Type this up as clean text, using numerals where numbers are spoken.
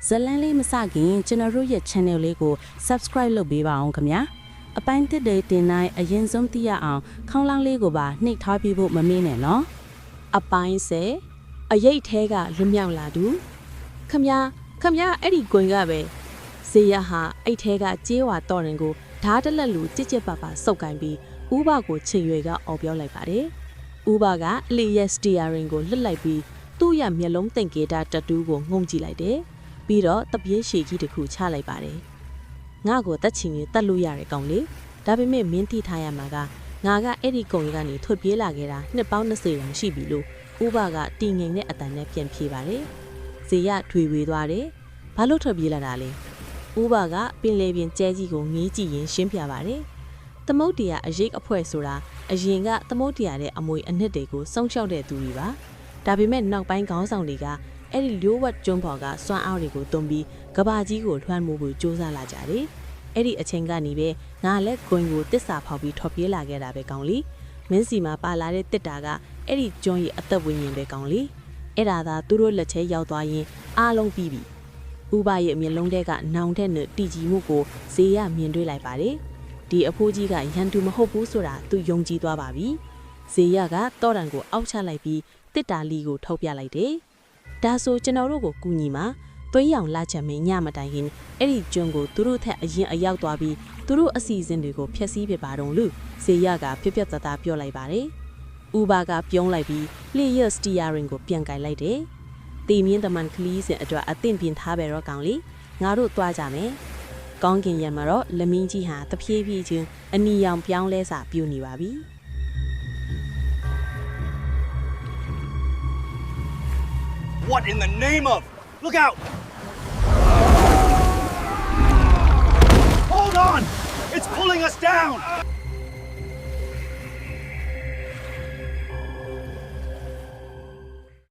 ဇလန်းလေးမစခင်ကျွန်တော်တို့ရဲ့ channel လေးကို subscribe လုပ်ပေးပါအောင်ခင်ဗျာအပိုင်းတစ်တွေတင်တိုင်းအရင်ဆုံးသိရအောင်ခေါင်းလောင်းလေးကိုပါနှိပ်ထားပြီးဖို့မမေ့နဲ့နော်အပိုင်း10အရေးထဲကလွတ်မြောက်လာသူခမအဲ့ဒီကွင်ကပဲဇေယဟာအဲ့ထဲကကြေးဝါတော်ရင်ကိုဓာတ်တလက်လူကြစ်ကြစ်ပါပါစုပ်ကိုင်းပြီးဥပကိုချင်ရွယ်ကအော်ပြောလိုက်ပါတယ်ဥပကအလီယက်စတီယာရင်ကိုလှစ်လိုက်ပြီးသူ့ရဲ့မျက်လုံးတင်ကေတာတတူးကိုငုံကြည့်လိုက်တယ်ပြီးတော့တပြေးရှည်ကြီးတစ်ခုချလိုက်ပါတယ်ငါ့ကိုတက်ချင်ရင်တက်လို့ရတယ်ကောင်လေဒါပေမဲ့မင်းသိထားရမှာကငါကအဲ့ဒီကုံကြီးကနေထွက်ပြေးလာခဲ့တာနှစ်ပေါင်း20တောင်ရှိပြီလို့ဥပကတီငိန်တဲ့အတန်နဲ့ပြန်ဖြေပါတယ်ဇေယထွေဝေသွားတယ်ဘာလို့ထွက်ပြေးလာတာလဲဥပကပင်လေပြင်ကျဲကြီးကိုငေးကြည့်ရင်ရှင်းပြပါတယ်သမုတ်တရားအရေးအဖွဲ့ဆိုတာအရင်ကသမုတ်တရားတဲ့အမွေအနှစ်တွေကိုစောင့်ရှောက်တဲ့သူတွေပါဒါပေမဲ့နောက်ပိုင်းခေါင်းဆောင်တွေကအဲ့ဒီလျိုးဝတ်ကျွန်းပေါ်ကစွမ်းအားတွေကိုတုံးပြီးကဘာကြီးကိုလွှမ်းမိုးဖို့ကြိုးစားလာကြတယ်အဲ့ဒီအချိန်ကနေပဲငါလည်းဂွင်ကိုတစ္ဆာဖောက်ပြီးထွက်ပြေးလာခဲ့တာပဲကောင်းလီမင်းစီမှာပါလာတဲ့တစ်တာကအဲ့ဒီကျွန်းရဲ့အသက်ဝိညာဉ်ပဲကောင်းလီအဲ့ဒါသာသူတို့လက်ထဲရောက်သွားရင်အားလုံးပြီးပြီဥပရဲ့မျက်လုံးထဲကနောင်တဲ့နဲ့တီကြီးမှုကိုဇေယမြင်တွေ့လိုက်ပါတယ်ဒီအဖိုးကြီးကရန်သူမဟုတ်ဘူးဆိုတာသူယုံကြည်သွားပါပြီဇေယကတောတန်ကိုအောက်ချလိုက်ပြီးတစ်တာလီကိုထုတ်ပြလိုက်တယ်ဒါဆိုကျွန်တော်တို့ကိုကူညီမှာသွေးရောင်လာချက်မင်းညမတိုင်ရင်အဲ့ဒီကျွန်းကိုသူတို့ထက်အရင်အရောက်သွားပြီးသူတို့အစီအစဉ်တွေကိုဖျက်ဆီးပြပါတော့လို့ဇေယကပြပြတသားပြောလိုက်ပါတယ်ဥပါကပြုံးလိုက်ပြီးလီယက်စတီယာရင်ကိုပြန်ကင်လိုက်တယ်တီမြင့်တမန်ကလီးစင်အတွက်အသင့်ပြင်ထားပဲတော့ကောင်းလီငါတို့သွားကြမယ်ကောင်းကင်ရံမှာတော့လမင်းကြီးဟာတဖြည်းဖြည်းချင်းအနီရောင်ပြောင်းလဲစာပြူနေပါပြီWhat in the name of? Look out! Hold on! It's pulling us down!